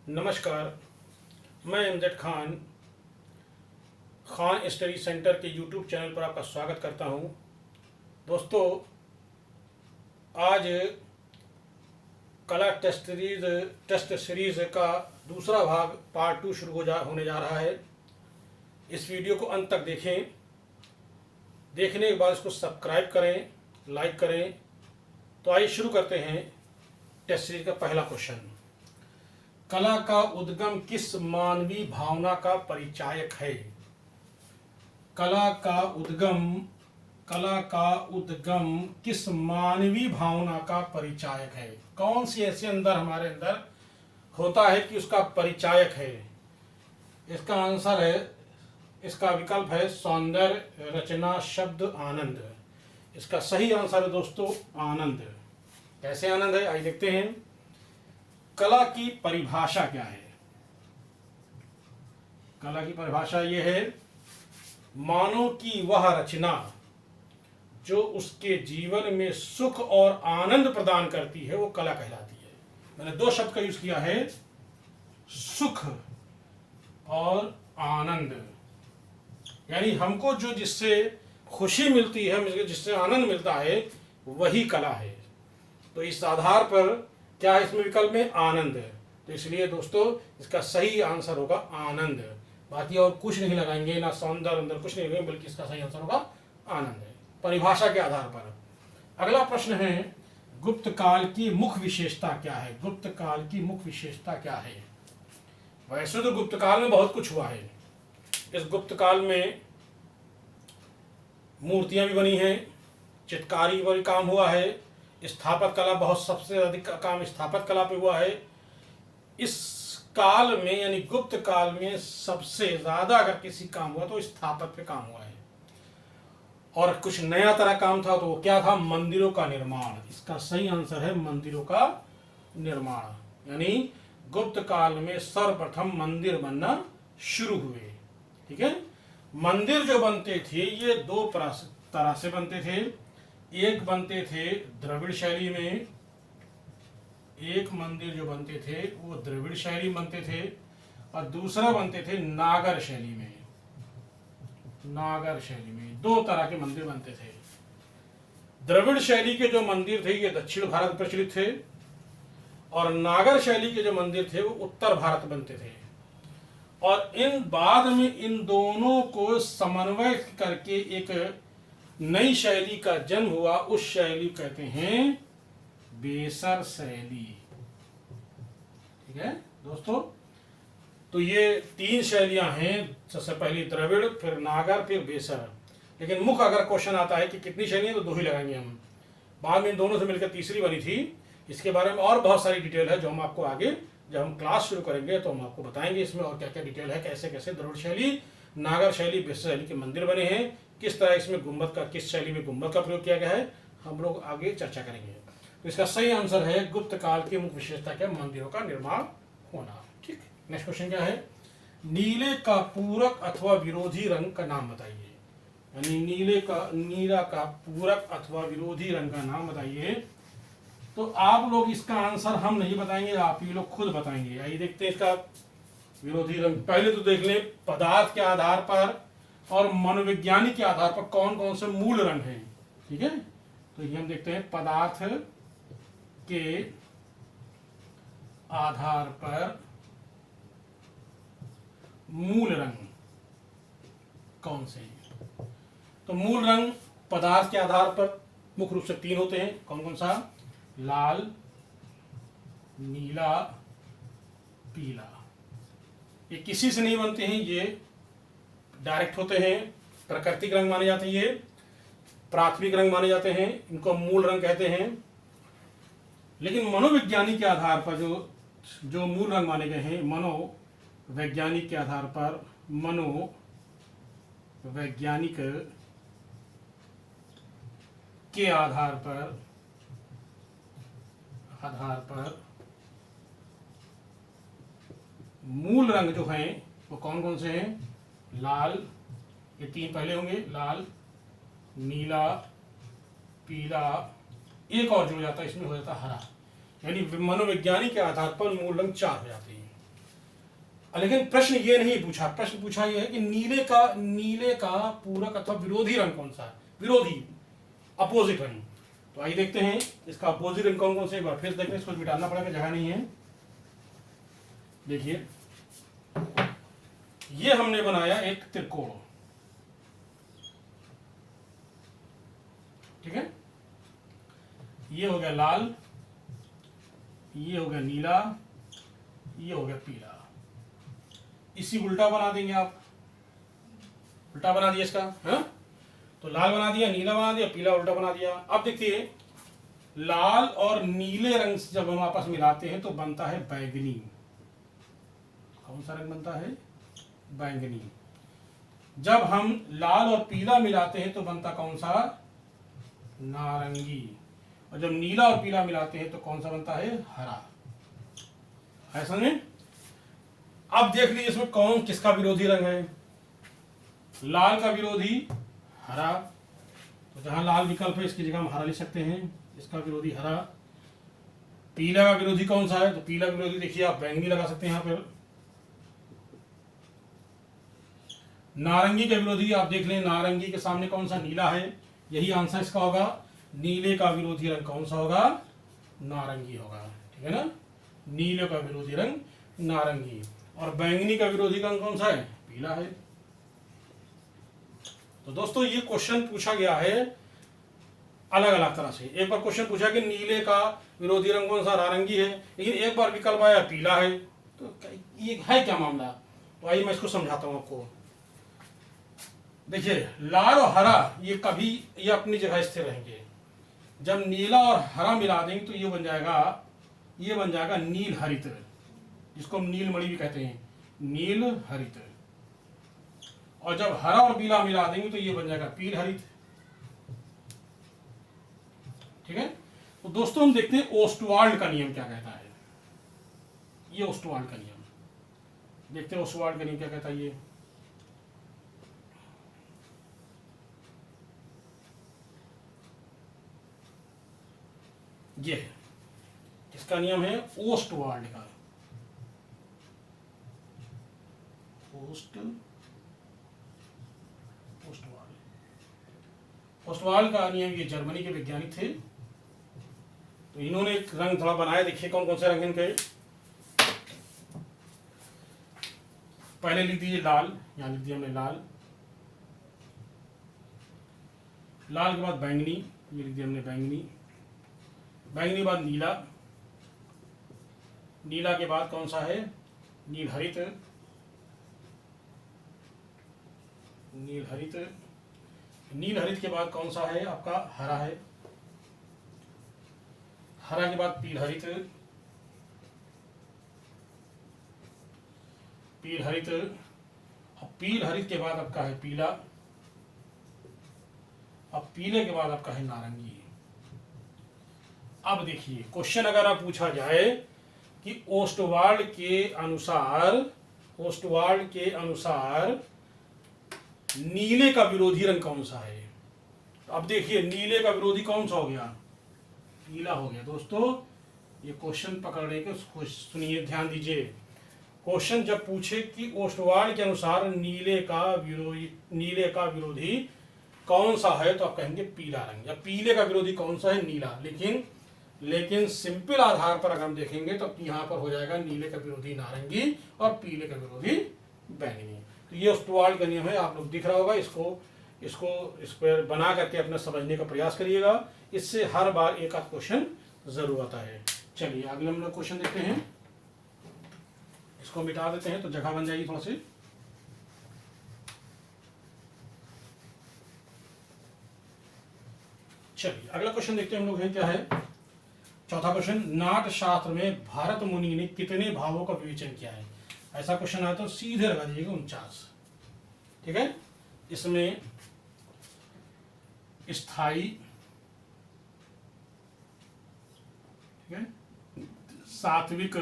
नमस्कार, मैं Mz Khan Khan study centre के यूट्यूब चैनल पर आपका स्वागत करता हूं। दोस्तों, आज कला टेस्ट सीरीज़ का दूसरा भाग पार्ट 2 शुरू होने जा रहा है। इस वीडियो को अंत तक देखें। देखने के बाद इसको सब्सक्राइब करें, लाइक करें। तो आइए शुरू करते हैं टेस्ट सीरीज का पहला क्वेश्चन। कला का उद्गम किस मानवीय भावना का परिचायक है? कला का उद्गम किस मानवीय भावना का परिचायक है? कौन सी ऐसे अंदर हमारे अंदर होता है कि उसका परिचायक है? इसका आंसर है, इसका विकल्प है सौंदर्य, रचना, शब्द, आनंद। इसका सही आंसर है दोस्तों आनंद। कैसे आनंद है, आइए देखते हैं। कला की परिभाषा क्या है? कला की परिभाषा यह है, मानव की वह रचना जो उसके जीवन में सुख और आनंद प्रदान करती है, वो कला कहलाती है। मैंने दो शब्द का यूज किया है, सुख और आनंद। यानी हमको जो जिससे खुशी मिलती है, जिससे आनंद मिलता है, वही कला है। तो इस आधार पर क्या है इसमें विकल्प में? आनंद है। तो इसलिए दोस्तों इसका सही आंसर होगा आनंद। बाकी और कुछ नहीं लगाएंगे, ना सौंदर्य अंदर कुछ नहीं लगाएंगे, बल्कि इसका सही आंसर होगा आनंद है, परिभाषा के आधार पर। अगला प्रश्न है, गुप्त काल की मुख्य विशेषता क्या है? गुप्त काल की मुख्य विशेषता क्या है? वैसे तो गुप्त काल में बहुत कुछ हुआ है। इस गुप्त काल में मूर्तियां भी बनी हैं, चित्रकारी पर काम हुआ है, स्थापत्य कला, बहुत सबसे अधिक काम स्थापत्य कला पे हुआ है। इस काल में यानी गुप्त काल में सबसे ज्यादा अगर किसी काम हुआ तो स्थापत्य पे काम हुआ है। और कुछ नया तरह काम था, तो वो क्या था? मंदिरों का निर्माण। इसका सही आंसर है मंदिरों का निर्माण। यानी गुप्त काल में सर्वप्रथम मंदिर बनना शुरू हुए। ठीक है। मंदिर जो बनते थे ये दो तरह से बनते थे। एक बनते थे द्रविड़ शैली में, एक मंदिर जो बनते थे वो द्रविड़ शैली बनते थे, और दूसरा बनते थे नागर शैली में। नागर शैली में दो तरह के मंदिर बनते थे। द्रविड़ शैली के जो मंदिर थे ये दक्षिण भारत में प्रचलित थे, और नागर शैली के जो मंदिर थे वो उत्तर भारत बनते थे। और इन बाद में इन दोनों को समन्वय करके एक नई शैली का जन्म हुआ। उस शैली कहते हैं बेसर शैली। ठीक है दोस्तों। तो ये तीन शैलियां हैं, सबसे पहली द्रविड़, फिर नागर, फिर बेसर। लेकिन मुख्य अगर क्वेश्चन आता है कि कितनी शैलियां, तो दो ही लगाएंगे हम। बाद में इन दोनों से मिलकर तीसरी बनी थी। इसके बारे में और बहुत सारी डिटेल है जो हम आपको आगे जब हम क्लास शुरू करेंगे तो हम आपको बताएंगे इसमें और क्या क्या डिटेल है, कैसे कैसे द्रविड़ शैली, नागर शैली, बेसर शैली के मंदिर बने हैं, किस तरह इसमें गुंबद का, किस शैली में गुंबद का प्रयोग किया गया है, हम लोग आगे चर्चा करेंगे। तो इसका सही आंसर है गुप्त काल की मुख्य विशेषता क्या? मंदिरों का निर्माण होना। ठीक। नेक्स्ट क्वेश्चन क्या है? नीले का पूरक अथवा विरोधी रंग का नाम बताइए। यानी नीला का पूरक अथवा विरोधी रंग का नाम बताइए। तो आप लोग इसका आंसर हम नहीं बताएंगे, आप ही लोग खुद बताएंगे। आइए देखते हैं इसका विरोधी रंग। पहले तो देख लें पदार्थ के आधार पर और मनोविज्ञानी के आधार पर कौन कौन से मूल रंग हैं। ठीक है। तो ये हम देखते हैं पदार्थ के आधार पर मूल रंग कौन से हैं। तो मूल रंग पदार्थ के आधार पर मुख्य रूप से तीन होते हैं। कौन कौन सा? लाल, नीला, पीला। ये किसी से नहीं बनते हैं, ये डायरेक्ट होते हैं, प्राकृतिक रंग माने जाते हैं, ये प्राथमिक रंग माने जाते हैं, इनको मूल रंग कहते हैं। लेकिन मनोविज्ञानी के आधार पर जो मूल रंग माने गए हैं, मनोवैज्ञानिक के आधार पर, मनोवैज्ञानिक के आधार पर मूल रंग जो हैं वो कौन कौन से हैं? लाल, ये तीन पहले होंगे, लाल, नीला, पीला, एक और जुड़ जाता है इसमें, हो जाता है हरा। यानी मनोविज्ञानी के आधार पर मूल रंग चार हो जाते हैं। लेकिन प्रश्न ये नहीं पूछा, प्रश्न पूछा ये है कि नीले का पूरक अथवा विरोधी रंग कौन सा है, विरोधी अपोजिट रंग। तो आइए देखते हैं इसका अपोजिट रंग कौन कौन से, एक बार फिर देखते हैं, इसको मिटाना पड़ेगा, जगह नहीं है। देखिए ये हमने बनाया एक त्रिकोण, ठीक है, ये हो गया लाल, ये हो गया नीला, ये हो गया पीला। इसी उल्टा बना देंगे आप, उल्टा बना दिया इसका, है? तो लाल बना दिया, नीला बना दिया, पीला उल्टा बना दिया। अब देखिए लाल और नीले रंग से जब हम आपस में मिलाते हैं तो बनता है बैंगनी। कौन सा रंग बनता है? बैंगनी। जब हम लाल और पीला मिलाते हैं तो बनता कौन सा? नारंगी। और जब नीला और पीला मिलाते हैं तो कौन सा बनता है? हरा। है समझे? अब देख लीजिए इसमें कौन किसका विरोधी रंग है। लाल का विरोधी हरा, तो जहां लाल विकल्प है इसकी जगह हम हरा लिख सकते हैं, इसका विरोधी हरा। पीला का विरोधी कौन सा है? तो पीला विरोधी देखिए आप बैंगनी लगा सकते हैं यहां पर। नारंगी का विरोधी आप देख लें, नारंगी के सामने कौन सा? नीला है, यही आंसर इसका होगा। नीले का विरोधी रंग कौन सा होगा? नारंगी होगा, ठीक है ना। नीले का विरोधी रंग नारंगी, और बैंगनी का विरोधी रंग कौन सा है? पीला है। तो दोस्तों ये क्वेश्चन पूछा गया है अलग अलग तरह से। एक बार क्वेश्चन पूछा कि नीले का विरोधी रंग कौन सा? नारंगी है, लेकिन एक बार विकल्प आया पीला है। तो ये है क्या मामला? तो आइए मैं इसको समझाता हूं आपको। देखिए लाल और हरा ये कभी ये अपनी जगह स्थिर रहेंगे। जब नीला और हरा मिला देंगे तो ये बन जाएगा नील हरित, जिसको हम नीलमणि भी कहते हैं, नील हरित। और जब हरा और पीला मिला देंगे तो ये बन जाएगा पील हरित, ठीक है। तो दोस्तों हम देखते हैं ओस्टवाल्ड का नियम क्या कहता है। ये ओस्टवाल्ड का नियम देखते हैं, ओस्टवाल्ड का नियम क्या कहता है। ये है, इसका नियम है ओस्टवाल्ड का। ओस्टवाल्ड का नियम, ये जर्मनी के वैज्ञानिक थे। तो इन्होंने एक रंग थोड़ा बनाया, देखिए कौन कौन से रंग इनके। पहले लिख दीजिए लाल, यहां लिख दिया हमने लाल। लाल के बाद बैंगनी, ये लिख दिया हमने बैंगनी। बैंगनी के बाद नीला, नीला के बाद कौन सा है? नील हरित, नील हरित। नील हरित के बाद कौन सा है आपका? हरा है। हरा के बाद पील हरित, पील हरित। अब पील हरित के बाद आपका है पीला। अब पीले के बाद आपका है नारंगी। अब देखिए क्वेश्चन अगर आप पूछा जाए कि ओस्टवाल्ड के अनुसार नीले का विरोधी रंग कौन सा है। तो अब देखिए नीले का विरोधी कौन सा हो गया? पीला हो गया। दोस्तों ये क्वेश्चन पकड़ने के सुनिए, ध्यान दीजिए। क्वेश्चन जब पूछे कि ओस्टवाल्ड के अनुसार नीले का विरोधी कौन सा है, तो आप कहेंगे पीला रंग, या पीले का विरोधी कौन सा है? नीला। लेकिन सिंपल आधार पर अगर हम देखेंगे तो यहां पर हो जाएगा नीले का विरोधी नारंगी और पीले का विरोधी बैंगनी। तो ये ओस्टवाल्ड का नियम है, आप लोग दिख रहा होगा। इस पर बना करके अपना समझने का प्रयास करिएगा, इससे हर बार एक आध क्वेश्चन जरूर आता है। चलिए अगले हम लोग क्वेश्चन देखते हैं। इसको मिटा देते हैं तो जगह बन जाएगी थोड़ा सी। चलिए अगला क्वेश्चन देखते हैं हम लोग, है क्या है। चौथा क्वेश्चन, नाट्य शास्त्र में भारत मुनि ने कितने भावों का विवेचन किया है। ऐसा क्वेश्चन आया तो सीधे लगा दीजिएगा 49, ठीक है। इसमें स्थाई, ठीक है, सात्विक,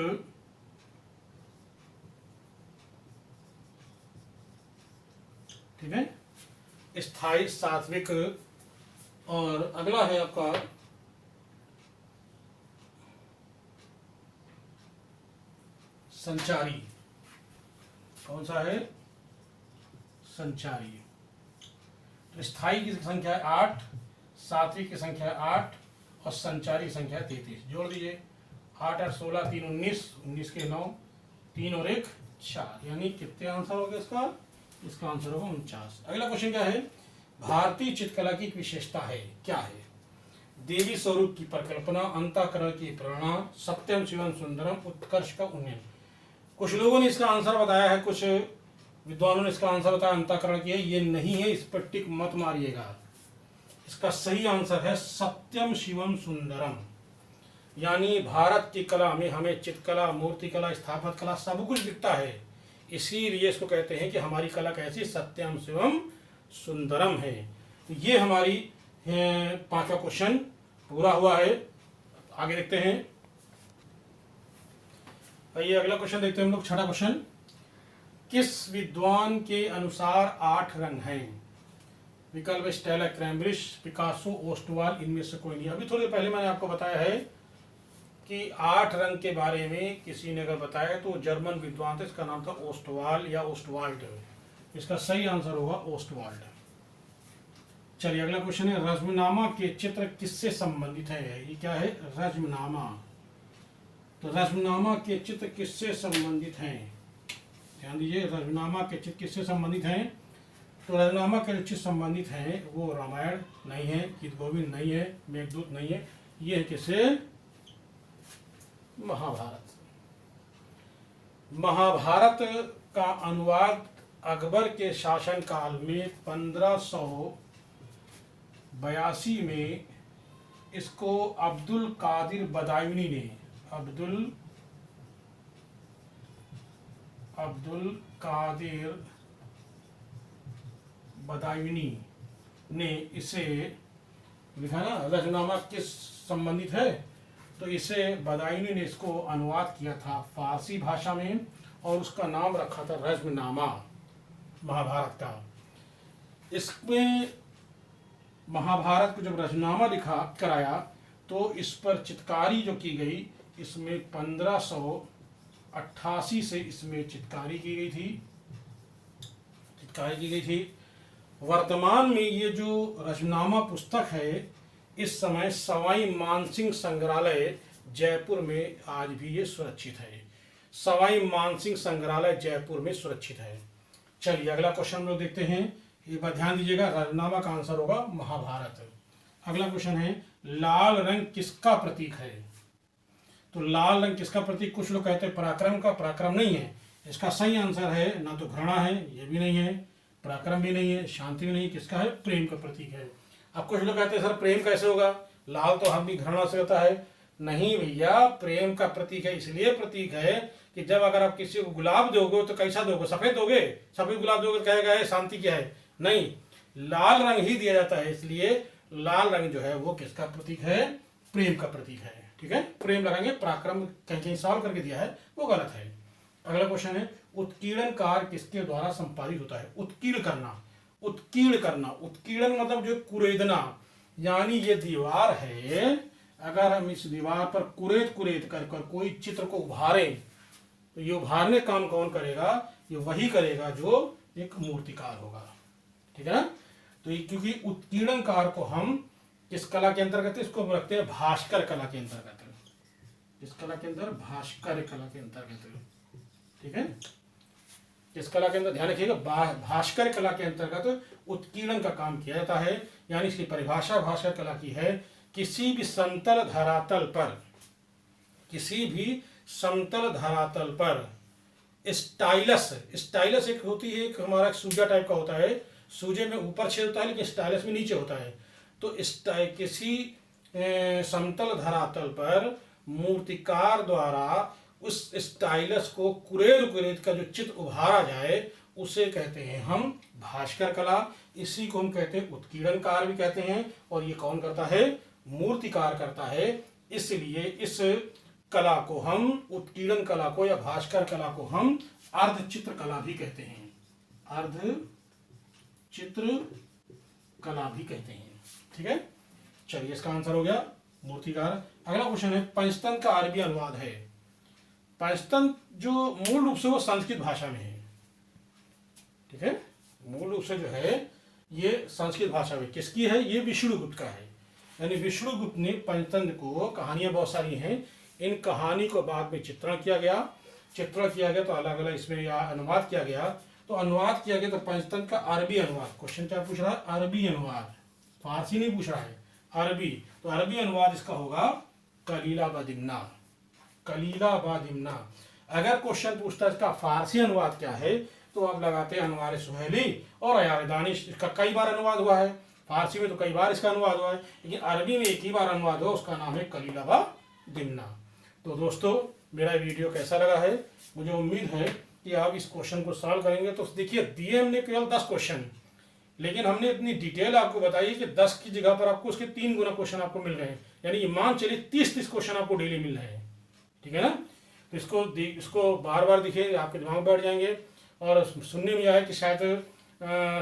ठीक है, स्थाई, सात्विक, और अगला है आपका संचारी। कौन सा है? संचारी। तो स्थायी की संख्या है 8, सातवी की संख्या है 8 और संचारी की संख्या है 33। जोड़ दीजिए, 8 8 16 3 19, 19 के 9, 3 और 1 4, यानी कितने आंसर हो गया इसका? इसका आंसर होगा 49। अगला क्वेश्चन क्या है? भारतीय चित्रकला की एक विशेषता है, क्या है? देवी स्वरूप की परिकल्पना, अंतःकरण की प्रेरणा, सत्यम शिवम सुंदरम, उत्कर्ष का उन्नयन। कुछ लोगों ने इसका आंसर बताया है, कुछ विद्वानों ने इसका आंसर बताया अंतःकरण की है। ये नहीं है, इस पर टिक मत मारिएगा। इसका सही आंसर है सत्यम शिवम सुंदरम। यानी भारत की कला में हमें चित्रकला, मूर्तिकला, स्थापत्य कला सब कुछ दिखता है, इसीलिए इसको कहते हैं कि हमारी कला कैसी? सत्यम शिवम सुंदरम है। तो ये हमारी 5वां क्वेश्चन पूरा हुआ है। आगे देखते हैं। आइए अगला क्वेश्चन देखते हैं हम लोग, 6वां क्वेश्चन। किस विद्वान के अनुसार 8 रंग हैं? विकल्प स्टेला, क्रैम्ब्रिज, पिकासो, ओस्टवाल, इनमें से कोई नहीं। अभी थोड़ी पहले मैंने आपको बताया है कि 8 रंग के बारे में किसी ने अगर बताया तो जर्मन विद्वान थे, इसका नाम था ओस्टवाल या ओस्टवाल्ड। इसका सही आंसर होगा ओस्टवाल्ड। चलिए अगला क्वेश्चन है, रज्मनामा के चित्र किससे संबंधित है? ये क्या है? रज्मनामा। तो रज्मनामा के चित्र किससे संबंधित हैं? ध्यान दीजिए, रज्मनामा के चित्र किससे संबंधित हैं? तो रज्मनामा के चित्र संबंधित हैं वो रामायण नहीं है, गीत गोविंद नहीं है, मेघदूत नहीं है, ये है किससे? महाभारत। महाभारत का अनुवाद अकबर के शासनकाल में 1582 में इसको अब्दुल कादिर बदायूनी ने, अब्दुल कादिर बदायूनी ने इसे लिखा ना, रज्मनामा किस संबंधित है? तो इसे बदायूनी ने इसको अनुवाद किया था फारसी भाषा में और उसका नाम रखा था रज्मनामा महाभारत का। इसमें महाभारत को जब रज्मनामा लिखा कराया तो इस पर चित्रकारी जो की गई, इसमें 1588 से इसमें चित्रकारी की गई थी। वर्तमान में ये जो रज्मनामा पुस्तक है, इस समय सवाई मानसिंह संग्रहालय जयपुर में आज भी ये सुरक्षित है। सवाई मानसिंह संग्रहालय जयपुर में सुरक्षित है। चलिए अगला क्वेश्चन हम लोग देखते हैं। एक बार ध्यान दीजिएगा, रज्मनामा का आंसर होगा महाभारत। अगला क्वेश्चन है, लाल रंग किसका प्रतीक है? तो लाल रंग किसका प्रतीक? कुछ लोग कहते हैं पराक्रम का, पराक्रम नहीं है। इसका सही आंसर है, ना तो घृणा है, ये भी नहीं है, पराक्रम भी नहीं है, शांति भी नहीं, किसका है? प्रेम का प्रतीक है। अब कुछ लोग कहते हैं सर प्रेम कैसे होगा? लाल तो हम भी घृणा से होता है। नहीं भैया, प्रेम का प्रतीक है। इसलिए प्रतीक है कि जब अगर आप किसी को गुलाब दोगे तो कैसा दोगे? सफेद दोगे? सफेद गुलाब दोगे तो कहेगा है शांति क्या है? नहीं, लाल रंग ही दिया जाता है। इसलिए लाल रंग जो है वो किसका प्रतीक है? प्रेम का प्रतीक है। ठीक है, प्रेम लगाएंगे, पराक्रम कहीं सॉल्व करके दिया है वो गलत है। अगला क्वेश्चन है, उत्कीर्णन कार्य किसके द्वारा संपादित होता है? उत्कीर्ण करना, उत्कीर्ण मतलब जो कुरेदना, यानी ये दीवार है, अगर हम इस दीवार पर कुरेद कर कोई चित्र को उभारें तो ये उभारने काम कौन करेगा? ये वही करेगा जो एक मूर्तिकार होगा। ठीक है ना? तो ये क्योंकि उत्कीर्णन कार्य को हम किस कला के अंतर्गत, इसको हम रखते हैं भास्कर कला के अंतर्गत। इस कला के अंदर भास्कर कला के अंतर्गत। ठीक है, इस कला के अंदर ध्यान रखिएगा, भास्कर कला के अंतर्गत उत्कीर्णन का काम किया जाता है। यानी इसकी परिभाषा भास्कर कला की है, किसी भी समतल धरातल पर स्टाइलस एक होती है, एक हमारा सूजा टाइप का होता है, सूजे में ऊपर छेद होता है लेकिन स्टाइलस में नीचे होता है। तो किसी समतल धरातल पर मूर्तिकार द्वारा उस स्टाइलस को कुरेद का जो चित्र उभारा जाए उसे कहते हैं हम भास्कर कला। इसी को हम कहते हैं उत्कीर्णन कार्य भी कहते हैं। और ये कौन करता है? मूर्तिकार करता है। इसलिए इस कला को हम, उत्कीर्णन कला को या भास्कर कला को हम अर्धचित्र कला भी कहते हैं। अर्धचित्र कला भी कहते हैं। ठीक है, चलिए इसका आंसर हो गया मूर्तिकार। अगला क्वेश्चन है, पंचतंत्र का अरबी अनुवाद है। पंचतंत्र जो मूल रूप से वो संस्कृत भाषा में है, ठीक है। मूल रूप से जो है ये संस्कृत भाषा में किसकी है, ये विष्णुगुप्त का है। यानी विष्णुगुप्त ने पंचतंत्र को, कहानियां बहुत सारी हैं, इन कहानी को बाद में चित्रण किया गया तो अलग अलग इसमें या अनुवाद किया गया। तो अनुवाद किया गया तो पंचतंत्र का अरबी अनुवाद, क्वेश्चन क्या पूछ रहा है, अरबी अनुवाद, फारसी नहीं पूछ रहा है, अरबी। तो अरबी अनुवाद इसका होगा कलीला व दिमना, कलीला व दिमना। अगर क्वेश्चन पूछता है इसका फारसी अनुवाद क्या है, तो आप लगाते हैं अनवार सुहेली और अयार दानिश। इसका कई बार अनुवाद हुआ है, फारसी में तो कई बार इसका अनुवाद हुआ है, लेकिन अरबी में एक ही बार अनुवाद हुआ, उसका नाम है कलीला व दिमना। तो दोस्तों मेरा वीडियो कैसा लगा है, मुझे उम्मीद है कि आप इस क्वेश्चन को सॉल्व करेंगे। तो देखिए दिए हमने केवल 10 क्वेश्चन, लेकिन हमने इतनी डिटेल आपको बताई कि 10 की जगह पर आपको उसके 3 गुना क्वेश्चन आपको मिल रहे हैं, यानी मान चलिए 30 क्वेश्चन आपको डेली मिल रहे हैं, ठीक है ना। तो इसको बार बार दिखे, आपके दिमाग में बैठ जाएंगे। और सुनने में आया कि शायद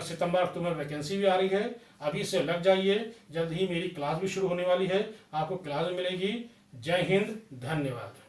सितंबर अक्टूबर में वैकेंसी भी आ रही है, अभी से लग जाइए, जल्द ही मेरी क्लास भी शुरू होने वाली है, आपको क्लास मिलेगी। जय हिंद, धन्यवाद।